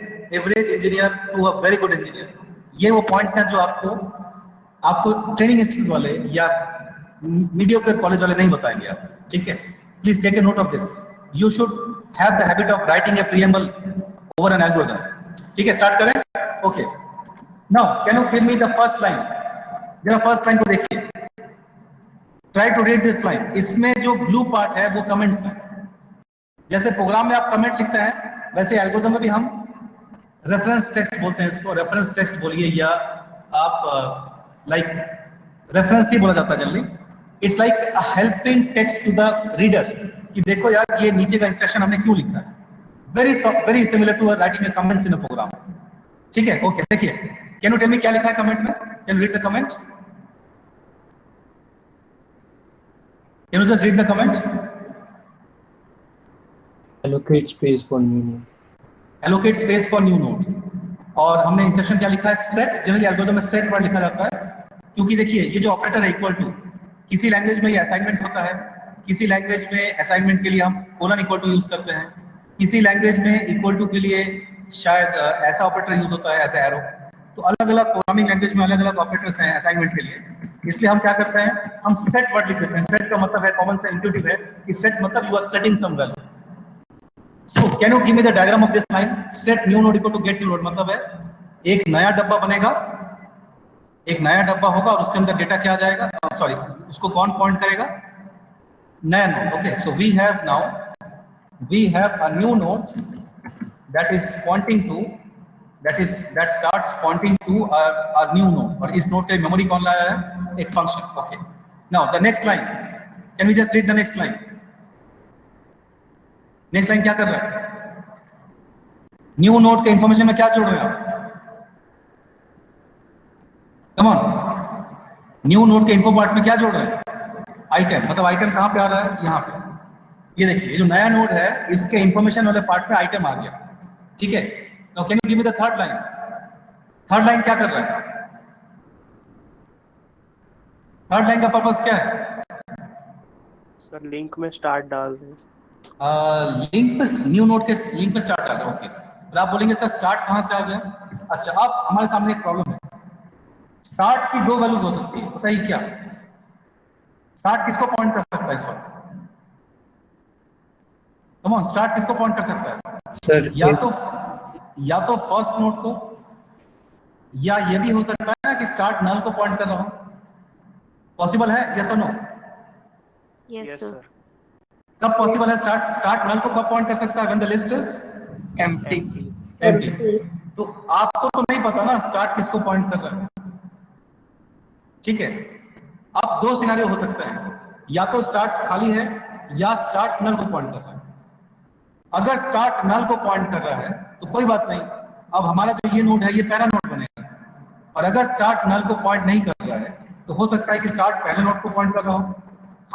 engineer to a very good engineer. ये वो पॉइंट्स हैं जो आपको ट्रेनिंग इंस्टीट्यूट वाले या मीडियोकर कॉलेज वाले नहीं बताएंगे आप। ठीक है, please take a note of this. You should have the habit of writing a preamble over an algorithm. ठीक है, स्टार्ट करें। Okay, now can you give me the first line? जरा फर्स्ट लाइन को देखिए, try to read this line. इसमें जो blue part है वो कमेंट्स हैं। जैसे प्रोग्राम में आप कमेंट लिखते हैं, वैसे एल्गोरिथम में भी हम रेफरेंस टेक्स्ट बोलते हैं इसको, रेफरेंस टेक्स्ट बोलिए या आप लाइक रेफरेंस ही बोला जाता है generally. It's like a helping text to the reader कि देखो यार ये नीचे का इंस्ट्रक्शन हमने क्यों लिखा है। Very similar to writing a comments in a program. ठीक है, ओके, देखिए, कैन यू टेल मी क्या लिखा है कमेंट में? Can you read the comment? Can you just read the comment? allocate space for new node. Allocate space for new node। और हमने instruction क्या लिखा है? सेट। जनरली एल्गोरिथम में सेट वर्ड लिखा जाता है, क्योंकि देखिए ये जो ऑपरेटर है इक्वल टू, किसी लैंग्वेज में ये असाइनमेंट होता है, किसी लैंग्वेज में असाइनमेंट के लिए हम कोलन इक्वल टू यूज करते हैं, किसी लैंग्वेज में इक्वल टू के लिए शायद ऐसा ऑपरेटर यूज होता है, ऐसा एरो। तो अलग अलग प्रोग्रामिंग लैंग्वेज में अलग अलग ऑपरेटर्स हैं असाइनमेंट के लिए, इसलिए हम क्या करते हैं, हम सेट वर्ड लिख देते हैं। सेट का मतलब है, कॉमन से इंट्यूटिव है कि सेट मतलब you are setting some value. So can you give me the diagram of this line? Set new node equal to get new node मतलब है एक नया डब्बा बनेगा, एक नया डब्बा होगा और उसके अंदर डेटा क्या आ जाएगा, सॉरी उसको कौन पॉइंट करेगा? नया node. Okay, so we have a new node that is pointing to that starts pointing to a new node, और इस नोड के मेमोरी कौन लाया है? एक function. Okay, now the next line, can we just read the next line? Next line क्या कर रहा है? न्यू नोड के इंफॉर्मेशन में क्या जोड़ रहे हैं आप? कम ऑन, न्यू नोड के इन्फो पार्ट में क्या जोड़ रहे हैं? आइटम। मतलब आइटम कहां पे आ रहा है? यहां पे। ये देखिए, ये जो नया नोड है इसके इंफॉर्मेशन वाले पार्ट में आइटम आ गया। ठीक है, now can you give me the third line? Third line क्या कर रहा है? थर्ड लाइन का पर्पस क्या है? सर लिंक में स्टार्ट डाल दें। लिंक पे, न्यू नोड के लिंक पे स्टार्ट आ गया। ओके, और आप बोलेंगे सर स्टार्ट कहां से आ गया? अच्छा, अब हमारे सामने एक प्रॉब्लम है। स्टार्ट की दो वैल्यूज हो सकती है, बताइए क्या? स्टार्ट किसको पॉइंट कर सकता है इस वक्त? कम ऑन, स्टार्ट किसको पॉइंट कर सकता है? सर या तो फर्स्ट नोड को, या ये भी हो सकता है ना कि स्टार्ट नल को पॉइंट कर रहा हूं। पॉसिबल है? यस और नो? Yes sir. कब पॉसिबल है? स्टार्ट नल को कब पॉइंट कर सकता है? When the list is empty. तो आपको तो नहीं पता ना स्टार्ट किसको पॉइंट कर रहा है। ठीक है, अब दो सिनेरियो हो सकते हैं, या तो स्टार्ट खाली है या स्टार्ट नल को पॉइंट कर रहा है। अगर स्टार्ट नल को पॉइंट कर रहा है तो कोई बात नहीं, अब हमारा जो ये नोड है ये पहला नोड बनेगा। और अगर स्टार्ट नल को पॉइंट नहीं कर रहा है तो हो सकता है कि स्टार्ट पहले नोड को पॉइंट कर रहा हो।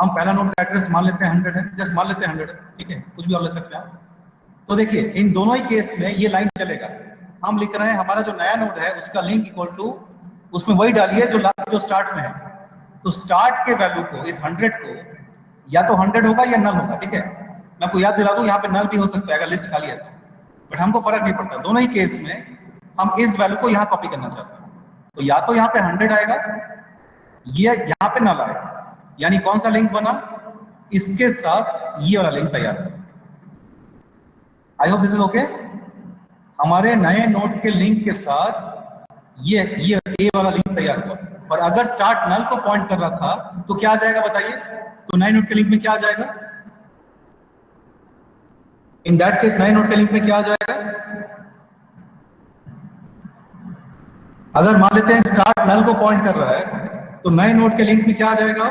हम पहला नोड का एड्रेस मान लेते हैं 100 है, जस्ट मान लेते हैं 100 है। ठीक है, कुछ भी और ले सकते हैं। तो देखिए, इन दोनों ही केस में ये लाइन चलेगा। हम लिख रहे हैं हमारा जो नया नोड है उसका लिंक इक्वल टू, उसमें वही डालिए जो स्टार्ट में है। तो स्टार्ट के वैल्यू को, इस 100 को, या तो 100 होगा या नल होगा। ठीक है, मैं आपको याद दिला दूं, यहाँ पे नल भी हो सकता है अगर लिस्ट खाली है तो, बट हमको फर्क नहीं पड़ता। दोनों ही केस में हम इस वैल्यू को यहाँ कॉपी करना चाहते हैं। तो या तो यहाँ पे 100 आएगा ये यहाँ पे नल आए, यानी कौन सा लिंक बना, इसके साथ ये वाला लिंक तैयार हुआ। आई होप दिस इज ओके। हमारे नए नोड के लिंक के साथ ये ए वाला लिंक तैयार हुआ, और अगर स्टार्ट नल को पॉइंट कर रहा था तो क्या आ जाएगा बताइए? तो नए नोड के लिंक में क्या आ जाएगा? इन दैट केस नए नोड के लिंक में क्या आ जाएगा? अगर मान लेते हैं स्टार्ट नल को पॉइंट कर रहा है तो नए नोड के लिंक में क्या आ जाएगा?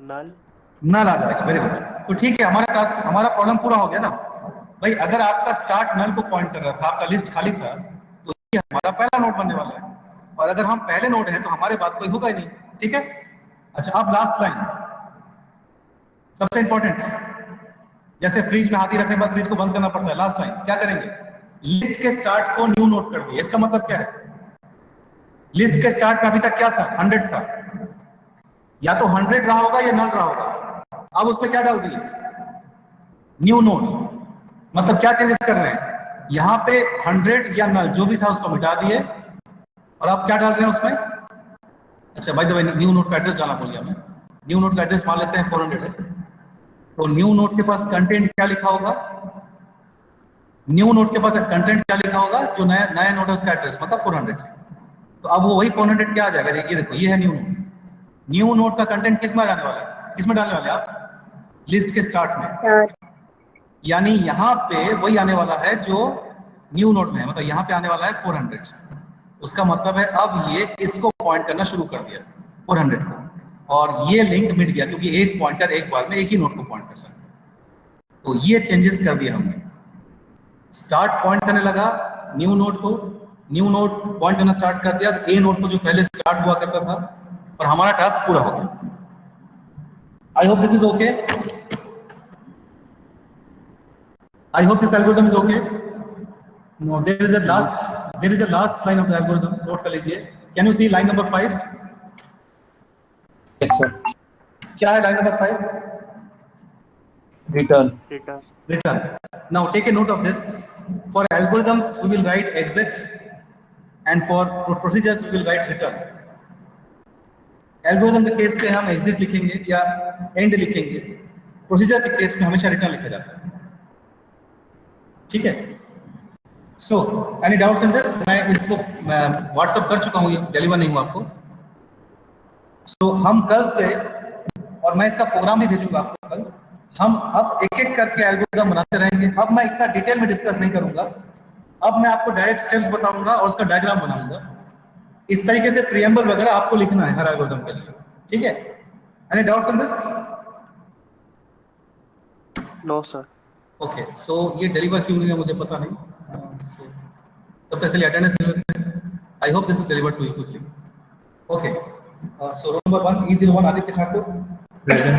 नल आ जाएगा। Very good. तो ठीक है, हमारा टास्क, हमारा प्रॉब्लम पूरा हो गया ना भाई। अगर आपका स्टार्ट नल को पॉइंट कर रहा था, आपका लिस्ट खाली था, तो ये हमारा पहला नोड बनने वाला है, और अगर हम पहले नोड हैं तो हमारे बात कोई होगा ही नहीं। ठीक है, अच्छा अब लास्ट लाइन सबसे इंपॉर्टेंट, जैसे फ्रिज में हाथी रखने के बाद फ्रिज को बंद करना पड़ता है। लास्ट लाइन क्या करेंगे? लिस्ट के स्टार्ट को न्यू नोट कर दिया। इसका मतलब क्या है? लिस्ट के स्टार्ट में अभी तक क्या था? 100 था, या तो 100 रहा होगा या नल रहा होगा। अब उसमें क्या डाल दिए? New note. मतलब क्या चेंजेस कर रहे हैं? यहाँ पे 100 या नल जो भी था उसको मिटा दिए, और आप क्या डाल रहे हैं उसमें? अच्छा by the way, new note का एड्रेस डालना भूल गया मैं। न्यू नोट का एड्रेस मान लेते हैं 400 है, तो न्यू नोट के पास कंटेंट क्या लिखा होगा? न्यू नोट के पास कंटेंट क्या लिखा होगा? जो नया नोट है उसका एड्रेस, मतलब 400। तो अब वो वही 400 क्या आ जाएगा? देखिए देखो, ये है न्यू नोट। न्यू नोट का कंटेंट किस में जाने वाला है? किस में डालने वाले आप? लिस्ट के स्टार्ट में। यानी यहाँ पे वही आने वाला है जो न्यू नोट में है, मतलब यहाँ पे आने वाला है 400। उसका मतलब है अब ये इसको पॉइंट करना शुरू कर दिया 400 को, और ये लिंक मिट गया, क्योंकि एक पॉइंटर एक बार में एक ही नोट को पॉइंट कर सकता है। तो ये चेंजेस कर दिया हमने। स्टार्ट पॉइंट करने लगा न्यू नोट को, न्यू नोट पॉइंट करना स्टार्ट कर दिया ए नोट को जो पहले स्टार्ट हुआ करता था, और हमारा टास्क पूरा हो गया। आई hope this is okay. I hope this algorithm is okay. No, there is a last line of the algorithm. Note कर लीजिए. Can you see line number 5? Yes, sir. क्या है line number 5? Return. Return. Now take a note of this. For algorithms we will write exit, and for procedures we will write return. Algorithm के case पे हम exit लिखेंगे या end लिखेंगे. Procedure के case में हमेशा return लिखा जाता है। ठीक है। So any doubts in this? मैं इसको व्हाट्सएप कर चुका हूँ, ये डिलीवर नहीं हुआ आपको। सो हम कल से, और मैं इसका प्रोग्राम भी भेजूंगा आपको कल, हम अब एक एक करके एल्गोरिथम बनाते रहेंगे। अब मैं इतना डिटेल में डिस्कस नहीं करूंगा, अब मैं आपको डायरेक्ट स्टेप्स बताऊंगा और उसका डायग्राम बनाऊंगा। इस तरीके से प्रीएम्बल वगैरह आपको लिखना है हर एल्गोरिथम के लिए। ठीक है, any doubts in this? No sir. Okay, so ये डिलीवर क्यों नहीं है मुझे पता नहीं। So, तब तक चलिए अटेंडेंस ले लेते हैं। I hope this is delivered to you quickly. Okay, so roll number 1 E01 Aditya Thakur present.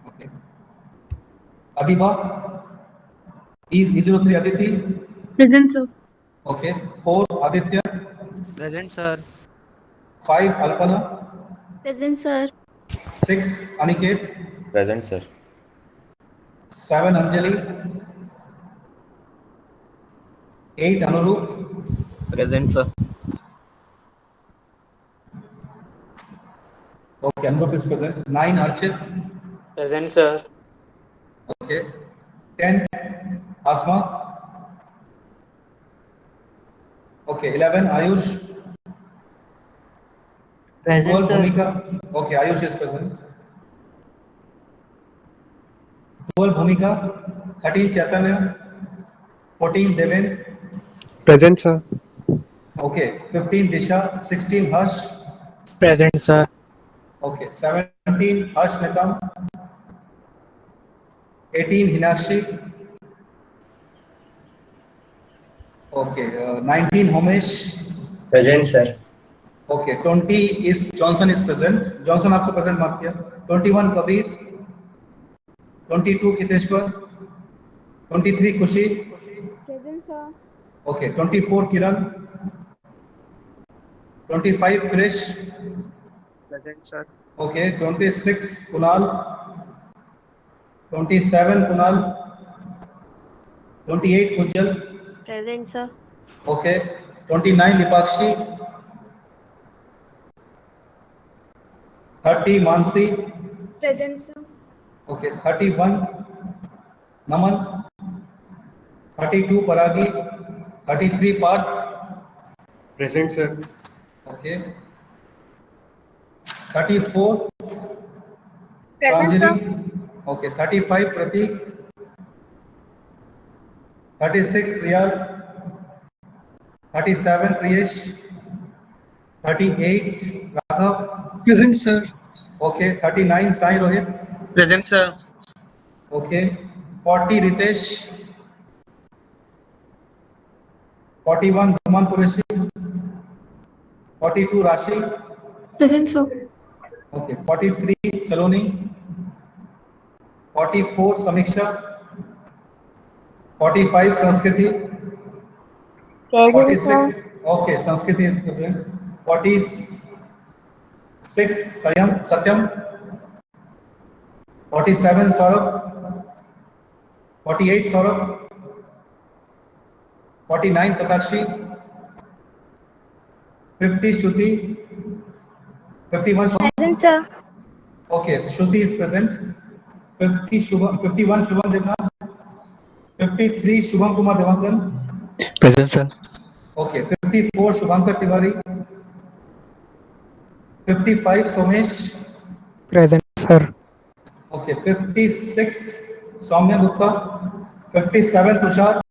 Okay, Adiba E03 Aditi present sir. Okay, 4 Aditya present sir. 5 Alpana present sir. 6 Aniket present sir. 7 Anjali 8 Anurup present sir. Okay, Anurup is present. 9 Archit present sir. Okay, 10 Asma okay, 11 Ayush present sir. Bhumika okay, Ayush is present. 12 Bhumika, 13 Chaitanya, 14 Devendra present sir. Okay, 15 Disha, 16 Harsh present sir. Okay, 17 Harsh Nitam, 18 Hinakshi okay, 19 Homesh present sir. Okay, 20 is Johnson is present. Johnson आपको present mark किया। 21 Kabir, 22 Kiteshwar, 23 Khushi present sir. Okay, 24 Kiran, 25 Krish present sir. Okay, 26 Kunal, 27 Kunal, 28 Ujjwal present sir. Okay, 29 Lipakshi, 30 Mansi. Present, sir. Okay, 31 Naman. 32 Paragi. 33 Parth. Present, sir. Okay. 34 Present, sir. Pranjali. Okay, 35 Pratik. 36 Priyal. 37 Priyesh. 38 Raghav. Present, sir. Okay, 39 Sai Rohit. Present, sir. Okay, 40 Ritesh. 41 Dhuman Qureshi. 42 Rashi. Present, sir. Okay, 43 Saloni. 44 Samiksha. 45 Sanskriti. Present, sir. 46. Okay, Sanskriti is present. 46 Satyam. 47 Saurabh. 48 Saurabh. 49 Satakshi. 50 Shruti. 51 Shubham. Present, sir. Okay, Shruti is present. 51 Shubham Devnath. 53 Shubham Kumar Devankan. Present, sir. Okay, 54 Shubhankar Tiwari. 55 Somesh. Present, sir. Okay, 56 Soumya Gupta. 57 Tushar.